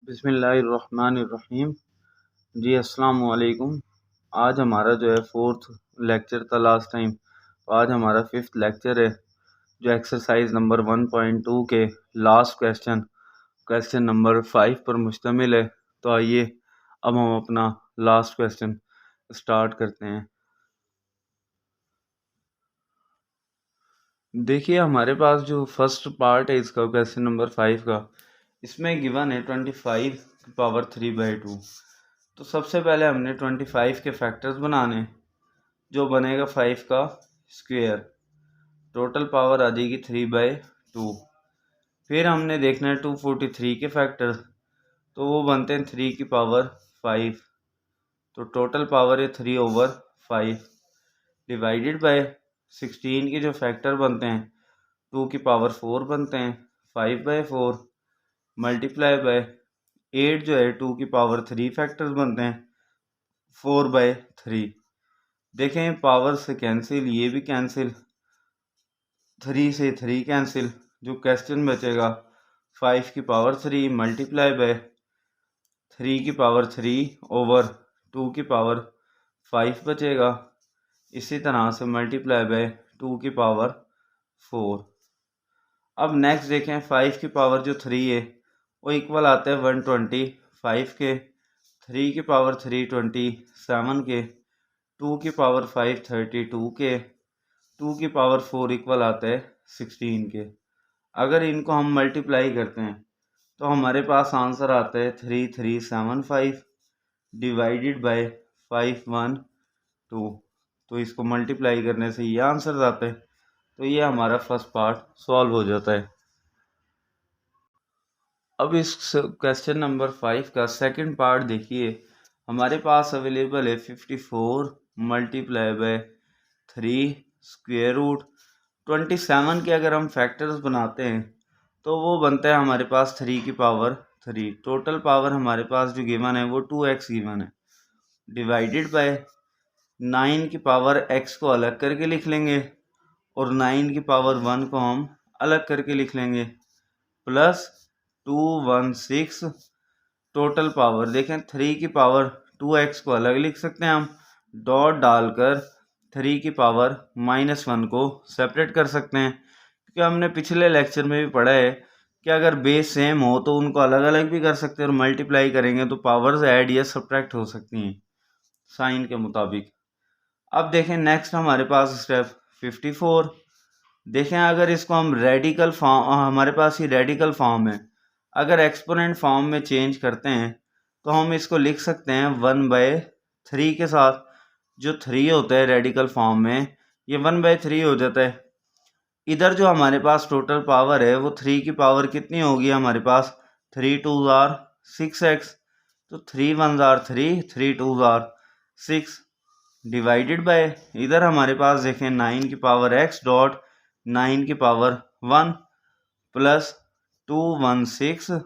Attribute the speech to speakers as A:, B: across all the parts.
A: बिस्मिल्लाहिर्रहमानिर्रहीम। जी अस्सलाम वालेकुम। आज हमारा जो है फोर्थ लेक्चर था लास्ट टाइम, तो आज हमारा फिफ्थ लेक्चर है जो एक्सरसाइज नंबर 1.2 के लास्ट क्वेश्चन नंबर 5 पर मुश्तमिल है। तो आइए अब हम अपना लास्ट क्वेश्चन स्टार्ट करते हैं। देखिए हमारे पास जो फर्स्ट पार्ट है इसका क्वेश्चन नंबर 5 का, इसमें गिवन है 25⁵/2। तो सबसे पहले हमने 25 के फैक्टर्स बनाने, जो बनेगा 5 का स्क्वायर, टोटल पावर आ जाएगी 3/2। फिर हमने देखना है 243 के फैक्टर्स, तो वो बनते हैं 3 की पावर 5, तो टोटल पावर है 3/5 डिवाइडेड बाय 16 के जो फैक्टर बनते हैं 2 की पावर 4 बनते हैं, 5/4 मल्टीप्लाई बाय 8 जो है 2 की पावर 3 फैक्टर्स बनते हैं 4/3। देखें पावर से कैंसिल, ये भी कैंसिल, 3 से 3 कैंसिल, जो क्वेश्चन बचेगा 5 की पावर 3 मल्टीप्लाई बाय 3 की पावर 3 ओवर 2 की पावर 5 बचेगा। इसी तरह से मल्टीप्लाई बाय 2 की पावर 4। अब नेक्स्ट देखें 5 की पावर जो 3 है वो इक्वल आता है 125 के, 3 की पावर 3 27 के, 2 की पावर 5 32 के, 2 की पावर 4 इक्वल आता है 16 के। अगर इनको हम मल्टीप्लाई करते हैं तो हमारे पास आंसर आता है 3375 डिवाइडेड बाय 512। तो इसको मल्टीप्लाई करने से ये आंसर आता है। तो ये हमारा फर्स्ट पार्ट सॉल्व हो जाता है। अब इस क्वेश्चन नंबर 5 का सेकंड पार्ट देखिए। हमारे पास अवेलेबल है 54 मल्टीप्लाई बाय 3 स्क्वायर रूट 27 के अगर हम फैक्टर्स बनाते हैं तो वो बनता है हमारे पास 3 की पावर 3। टोटल पावर हमारे पास जो गिवन है वो 2x गिवन है, डिवाइडेड बाय 9 की पावर x को अलग करके लिख लेंगे और 9 की पावर 1 को हम अलग करके लिख लेंगे, प्लस 216 टोटल पावर। देखें 3 की पावर 2x को अलग लिख सकते हैं हम, डॉट डालकर 3 की पावर -1 को सेपरेट कर सकते हैं, क्योंकि हमने पिछले लेक्चर में भी पढ़ा है कि अगर बेस सेम हो तो उनको अलग अलग भी कर सकते हैं और मल्टीप्लाई करेंगे तो पावर्स ऐड या सब्ट्रैक्ट हो सकती हैं साइन के मुताबिक। अब देखें नेक्स्ट हमारे पास स्टेप 54। देखें अगर इसको हम रेडिकल फॉर्म, हमारे पास ये रेडिकल फॉर्म है, अगर एक्सपोनेंट फॉर्म में चेंज करते हैं तो हम इसको लिख सकते हैं 1/3 के साथ। जो 3 होता है रेडिकल फॉर्म में ये 1/3 हो जाता है। इधर जो हमारे पास टोटल पावर है वो 3 की पावर कितनी होगी हमारे पास, 3 2 आर 6x, तो 3 1 आर 3, 3 2 आर 6 डिवाइडेड बाय, इधर हमारे पास देखें 9 की पावर x डॉट 9 की पावर 1 प्लस 216,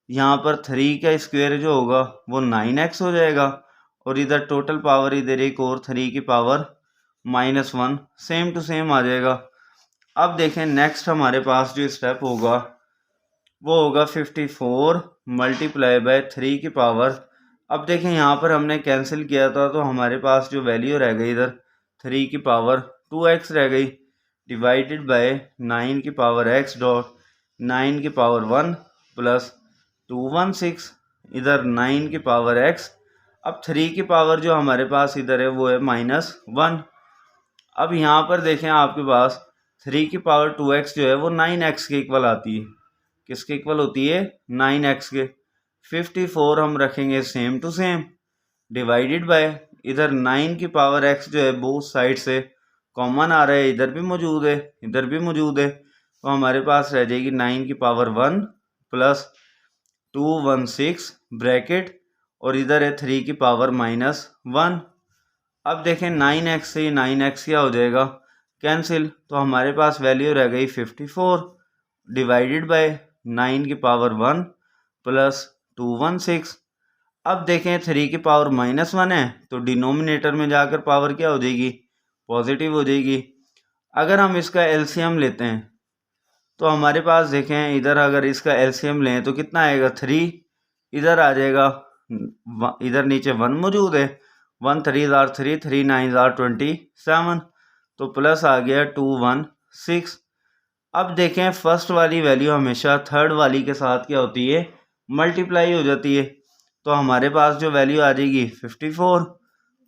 A: यहाँ पर 3 का स्क्वायर जो होगा वो 9x हो जाएगा और इधर टोटल पावर इधर एक और 3 की पावर -1 सेम टू सेम आ जाएगा। अब देखें नेक्स्ट हमारे पास जो स्टेप होगा वो होगा 54 मल्टीप्लाई बाय 3 की पावर। अब देखें यहाँ पर हमने कैंसिल किया था तो हमारे पास जो वैल्यू रह गई इधर 3 की पावर 2x रह गई, डिवाइडेड बाय 9 की पावर x डॉट 9 की पावर 1 प्लस 216, इधर 9 की पावर x। अब 3 की पावर जो हमारे पास इधर है वो है -1। अब यहाँ पर देखें आपके पास 3 की पावर 2x जो है वो 9x के इक्वल आती है। किसके इक्वल होती है, 9x के। 54 हम रखेंगे same to same, divided by इधर 9 की पावर x जो है बोथ साइड से कॉमन आ रहा है, इधर भी मौजूद है इधर भी मौजूद है, तो हमारे पास रह जाएगी 9 की पावर 1 प्लस 216 ब्रैकेट और इधर है 3 की पावर -1। अब देखें 9x से 9x क्या हो जाएगा, कैंसिल, तो हमारे पास वैल्यू रह गई 54 डिवाइडेड बाय 9 की पावर 1 प्लस 216। अब देखें 3 की पावर -1 है तो डिनोमिनेटर में जाकर पावर क्या हो जाएगी, पॉजिटिव हो जाएगी। अगर हम इसका एलसीएम लेते हैं तो हमारे पास देखें इधर अगर इसका एलसीएम लें तो कितना आएगा, 3 इधर आ जाएगा, इधर नीचे 1 मौजूद है, 1 3 जार 3, 3 9 जार 27, तो प्लस आ गया 2 1 6। अब देखें फर्स्ट वाली वैल्यू हमेशा थर्ड वाली के साथ क्या होती है, मल्टीप्लाई हो जाती है। तो हमारे पास जो वैल्यू आ जाएगी 54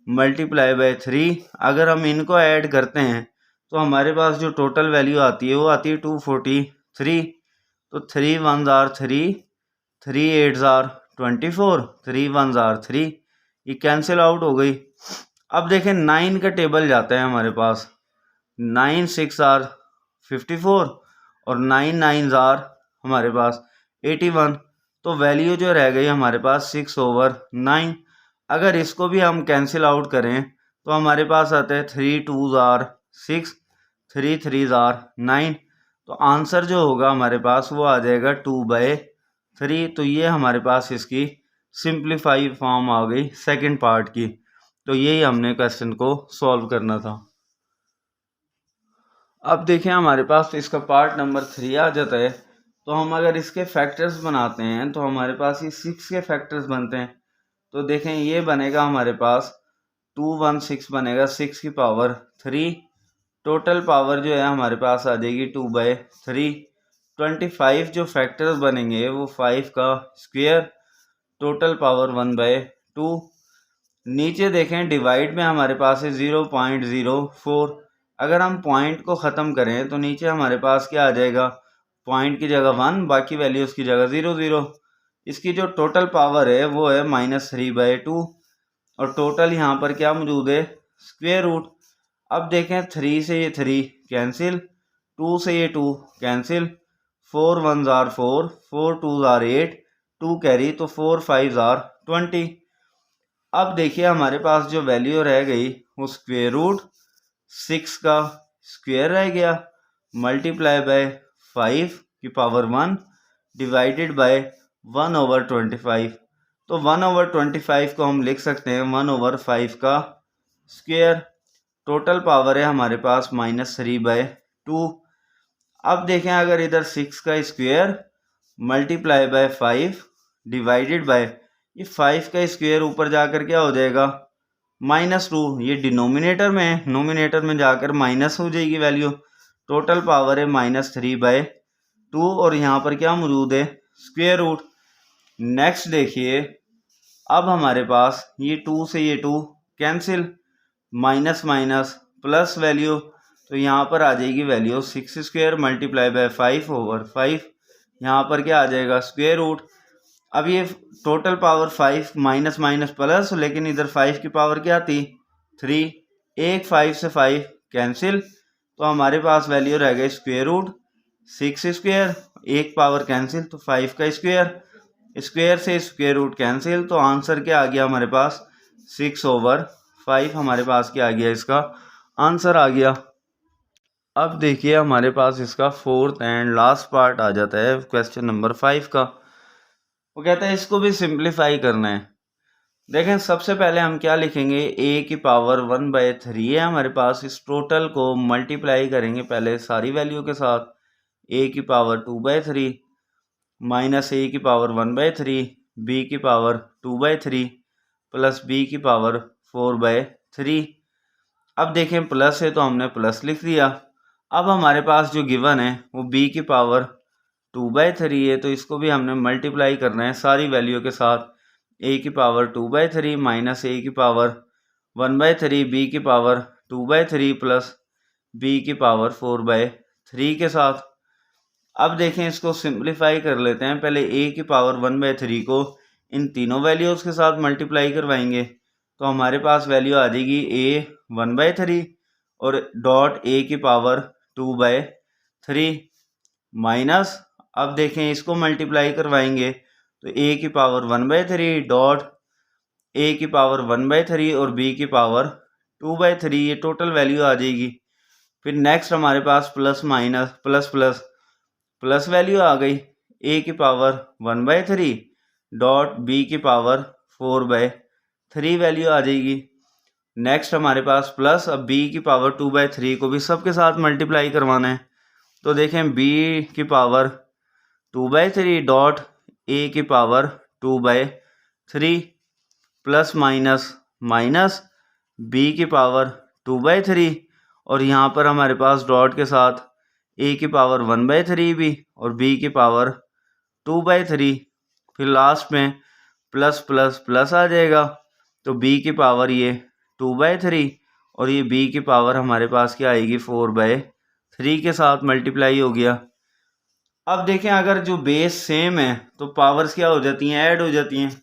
A: मल्टीप्लाई बाय 3। अगर हम इनको ऐड करते हैं तो हमारे पास जो टोटल वैल्यू आती है वो आती है 243। तो 3 1 जार 3, 3 8 जार 24, 3 1 जार 3, ये कैंसिल आउट हो गई। अब देखें 9 का टेबल जाता है हमारे पास, 9 6 जार 54 और 9 9 जार हमारे पास 81। तो वैल्यू जो रह गई हमारे पास 6/9। अगर इसको भी हम कैंसिल आउट करें तो हमारे पास आता है 3 2 जार 6, 3 3 जार 9। तो आंसर जो होगा हमारे पास वो आ जाएगा 2/3। तो ये हमारे पास इसकी सिंप्लीफाई फॉर्म आ गई सेकंड पार्ट की। तो यही हमने क्वेश्चन को सॉल्व करना था। अब देखें हमारे पास इसका पार्ट नंबर 3 आ जाता है। तो हम अगर इसके फैक्टर्स बनाते हैं तो हमारे पास ये 6 के फैक्टर्स बनते हैं। तो देखें ये बनेगा हमारे पास 216 बनेगा 6 की पावर 3। टोटल पावर जो है हमारे पास आ जाएगी 2/3। 25 जो फैक्टर्स बनेंगे वो 5 का स्क्वायर, टोटल पावर 1/2। नीचे देखें डिवाइड में हमारे पास है 0.04। अगर हम पॉइंट को ख़त्म करें तो नीचे हमारे पास क्या आ जाएगा, पॉइंट की जगह 1, बाकी वैल्यूज़ की जगह 0 0। इसकी जो टोटल पावर है वो है -3/2 और टोटल यहाँ पर क्या मौजूद है, स्क्वायर रूट। अब देखें 3 से ये 3 कैंसिल, 2 से ये 2 कैंसिल, 4 1 जार 4, 4 2 जार 8, 2 कैरी, तो 4 5 जार 20। अब देखिए हमारे पास जो वैल्यू रह गई वो स्क्वायर रूट 6 का स्क्वायर रह गया, मल्टीप्लाई बाय 5 की पावर 1 डिवाइडेड बाय 1/25। तो 1/25 को हम लिख सकते हैं 1/5 का स्क्वायर। टोटल पावर है हमारे पास -3/2। अब देखें अगर इधर 6 का square multiply by 5 divided by, ये 5 का स्क्वायर ऊपर जाकर क्या हो जाएगा, -2। ये डिनोमिनेटर में है, नोमिनेटर में जाकर माइनस हो जाएगी वैल्यू। टोटल पावर है -3/2 और यहाँ पर क्या मौजूद है, स्क्वायर रूट। नेक्स्ट देखिए अब हमारे पास ये 2 से ये 2 cancel, minus minus plus value, तो यहाँ पर आ जाएगी वैल्यू 6 स्क्वायर मल्टीप्लाई बाय 5/5। यहाँ पर क्या आ जाएगा, स्क्वायर रूट। अब ये total power 5 minus minus plus, लेकिन इधर 5 की पावर क्या थी, 3। एक 5 से 5 कैंसिल, तो हमारे पास वैल्यू रह गई स्क्वायर रूट 6 स्क्वायर, एक पावर कैंसिल तो 5 का स्क्वायर, स्क्वायर से स्क्वायर रूट कैंसिल, तो आंसर क्या आ गया हमारे पास 6/5। हमारे पास क्या आ गया, इसका आंसर आ गया। अब देखिए हमारे पास इसका फोर्थ एंड लास्ट पार्ट आ जाता है क्वेश्चन नंबर 5 का। वो कहता है इसको भी सिंप्लीफाई करना है। देखें सबसे पहले हम क्या लिखेंगे, a की पावर 1/3 है हमारे पास। इस टोटल को मल्टीप्लाई करेंगे पहले सारी वैल्यू के साथ, a की पावर 2/3 माइनस a की पावर 1/3, b की पावर 2/3 प्लस b की पावर 4/3। अब देखें प्लस है तो हमने प्लस लिख दिया। अब हमारे पास जो गिवन है वो b की पावर 2/3 है, तो इसको भी हमने मल्टीप्लाई करना है सारी वैल्यू के साथ। a की पावर 2/3 माइनस a की पावर 1/3, b की पावर 2/3 प्लस b की पावर 4/3 के साथ। अब देखें इसको सिंप्लीफाई कर लेते हैं। पहले a की पावर 1/3 को इन तीनों वैल्यूज़ के साथ मल्टीप्लाई करवाएंगे, तो हमारे पास वैल्यू आ जाएगी a 1/3 और डॉट a की पावर 2/3 माइनस, अब देखें इसको मल्टीप्लाई करवाएंगे तो a की पावर 1/3 डॉट a की पावर 1/3 और b की पावर 2/3, ये टोटल वैल्यू आ जाएगी। फिर नेक्स्ट हमारे पास plus minus plus plus plus value आ गई, a की पावर 1/3 डॉट b की पावर 4/3 वैल्यू आ जाएगी। नेक्स्ट हमारे पास प्लस, अब b की पावर 2/3 को भी सबके साथ मल्टीप्लाई करवाना है, तो देखें b की पावर 2/3 डॉट a की power 2/3 plus minus minus b की पावर 2/3 और यहाँ पर हमारे पास डॉट के साथ a की पावर 1/3 भी और b की पावर 2/3, फिर लास्ट में प्लस प्लस प्लस आ जाएगा तो b की पावर ये 2/3 और ये b की पावर हमारे पास क्या आएगी 4/3 के साथ मल्टीप्लाई हो गया। अब देखें अगर जो बेस सेम है तो पावर्स क्या हो जाती हैं, ऐड हो जाती हैं।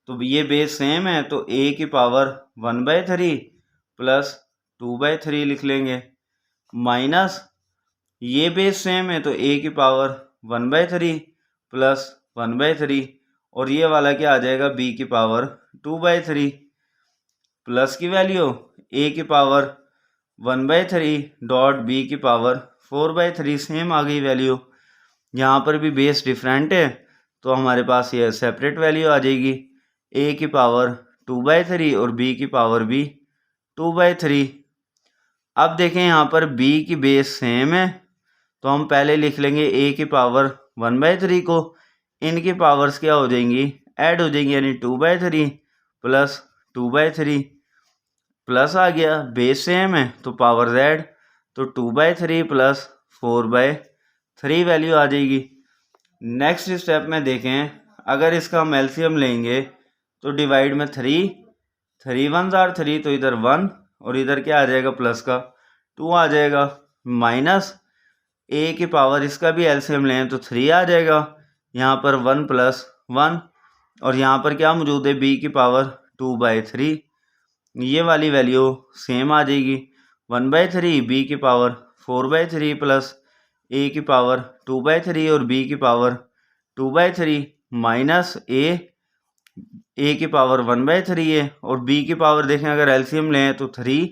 A: तो ये बेस सेम है तो a की पावर 1/3 प्लस 2/3 लिख लेंगे, माइनस ये बेस सेम है तो a की पावर 1/3 प्लस 1/3 और ये वाला क्या आ जाएगा b की पावर 2/3 प्लस की वैल्यू a की पावर 1/3 डॉट b की पावर 4/3 सेम आ गई वैल्यू। यहाँ पर भी बेस डिफरेंट है तो हमारे पास ये सेपरेट वैल्यू आ जाएगी, a की पावर 2/3 और b की पावर भी 2/3। अब देखें यहाँ पर b की बेस सेम है तो हम पहले लिख लेंगे a की पावर 1/3 को, इनकी पावर्स क्या हो जाएंगी, ऐड हो जाएंगी, यानी 2/3 प्लस 2/3 प्लस आ गया, बेस सेम है तो पावर ऐड तो 2/3 प्लस 4/3 वैल्यू आ जाएगी। नेक्स्ट स्टेप में देखें अगर इसका हम एलसीएम लेंगे तो डिवाइड में 3 1s are 3 तो इधर 1 और इधर क्या आ जाएगा प्लस का 2 आ जाएगा, माइनस a की पावर इसका भी एलसीएम लें तो 3 आ जाएगा, यहाँ पर 1 + 1 और यहाँ पर क्या मौजूद है b की पावर 2/3, ये वाली वैल्यू सेम आ जाएगी, 1/3 b की पावर 4/3 प्लस a की पावर 2/3 और b की पावर 2/3 माइनस a की पावर 1/3 है और b की पावर देखें अगर एलसीएम लें तो 3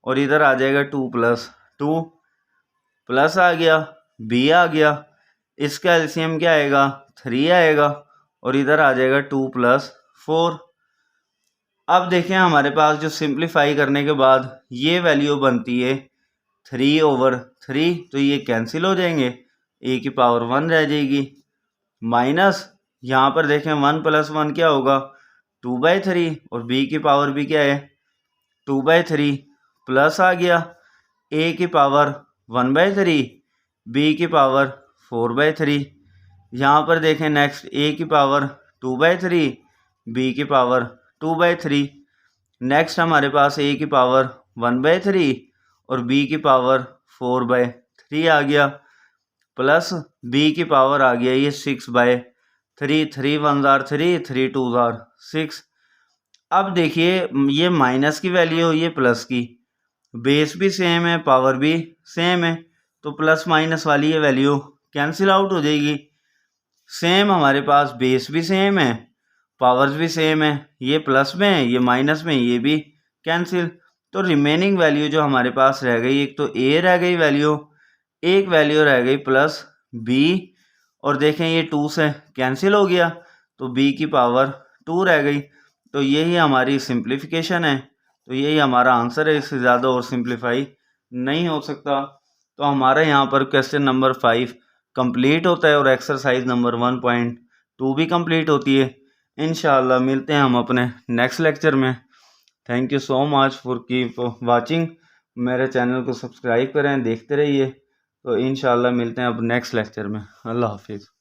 A: और इधर आ जाएगा 2 + 2 प्लस आ गया b आ गया, इसका एलसीएम क्या आएगा 3 आएगा और इधर आ जाएगा 2 + 4। अब देखें हमारे पास जो सिंप्लीफाई करने के बाद ये वैल्यू बनती है 3/3 तो ये कैंसिल हो जाएंगे, a की पावर 1 रह जाएगी, माइनस यहाँ पर देखें 1 + 1 क्या होगा 2/3 और b की पावर भी क्या है 2/3 प्लस आ गया a की पावर 1/3 b की पावर 4/3, यहाँ पर देखें नेक्स्ट a की पावर 2/3 b की पावर 2/3, नेक्स्ट हमारे पास a की पावर 1/3 और b की पावर 4/3 आ गया, प्लस b की पावर आ गया ये 6/3, 3 1s are 3 3 2s are 6। अब देखिए ये माइनस की वैल्यू ये प्लस की, बेस भी सेम है पावर भी सेम है तो प्लस माइनस वाली ये वैल्यू कैंसिल आउट हो जाएगी। सेम हमारे पास बेस भी सेम है पावर्स भी सेम है, ये प्लस में है ये माइनस में, ये भी कैंसिल, तो रिमेनिंग वैल्यू जो हमारे पास रह गई एक तो a रह गई वैल्यू, एक वैल्यू रह गई प्लस b और देखें ये 2 से कैंसिल हो गया तो b की पावर 2 रह गई। तो यही हमारी सिंप्लीफिकेशन है, तो यही हमारा आंसर है, इससे ज़्यादा और सिंप्लीफाई नहीं हो सकता। तो हमारा यहाँ पर क्वेश्चन नंबर 5 कंप्लीट होता है और एक्सरसाइज नंबर 1.2 भी कंप्लीट होती है। इंशाल्लाह मिलते हैं हम अपने नेक्स्ट लेक्चर में। Thank you so much for keep watching, मेरे चैनल को सब्सक्राइब करें, देखते रहिए। तो इंशाल्लाह मिलते हैं अब नेक्स्ट लेक्चर में। अल्लाह हाफिज़।